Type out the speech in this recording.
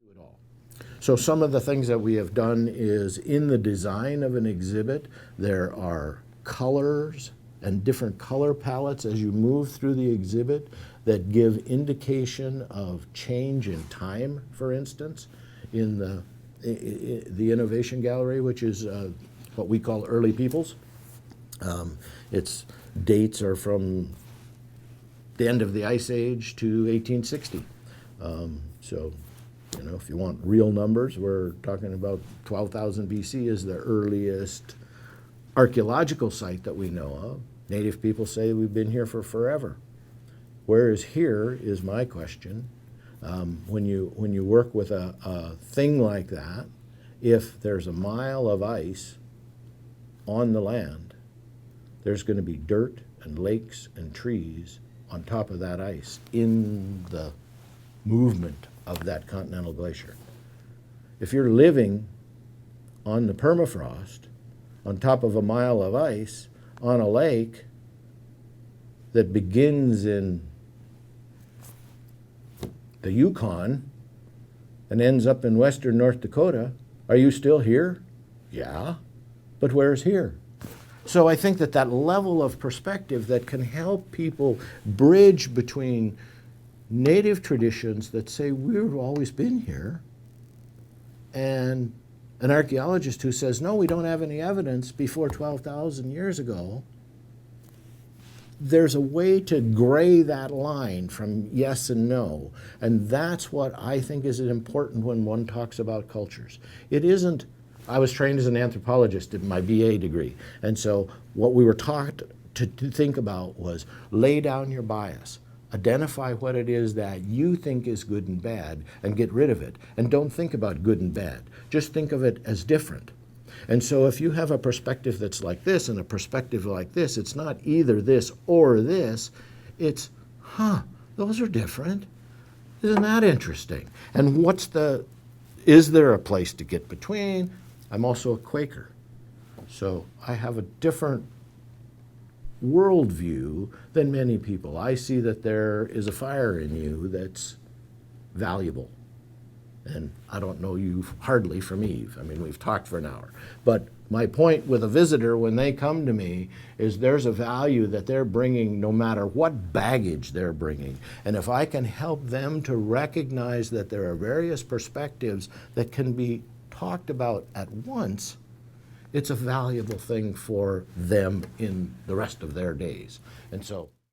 It all. So some of the things that we have done is in the design of an exhibit, there are colors and different color palettes as you move through the exhibit that give indication of change in time, for instance, in the Innovation Gallery, which is what we call early peoples. Its dates are from the end of the Ice Age to 1860. So, you know, if you want real numbers, we're talking about 12,000 BC is the earliest archaeological site that we know of. Native people say we've been here for forever. Whereas here is my question. When you work with a thing like that, if there's a mile of ice on the land, there's going to be dirt and lakes and trees on top of that ice in the movement of that continental glacier. If you're living on the permafrost, on top of a mile of ice, on a lake that begins in the Yukon and ends up in western North Dakota, are you still here? Yeah, but where's here? So I think that level of perspective that can help people bridge between native traditions that say we've always been here and an archaeologist who says, no, we don't have any evidence before 12,000 years ago. There's a way to gray that line from yes and no. And that's what I think is important when one talks about cultures. It isn't, I was trained as an anthropologist in my BA degree. And so what we were taught to think about was lay down your bias. Identify what it is that you think is good and bad and get rid of it. And don't think about good and bad. Just think of it as different. And so if you have a perspective that's like this and a perspective like this, it's not either this or this. It's, those are different. Isn't that interesting? And is there a place to get between? I'm also a Quaker. So I have a different worldview than many people. I see that there is a fire in you that's valuable. And I don't know you hardly from Eve. I mean, we've talked for an hour. But my point with a visitor when they come to me is there's a value that they're bringing no matter what baggage they're bringing. And if I can help them to recognize that there are various perspectives that can be talked about at once, it's a valuable thing for them in the rest of their days. And so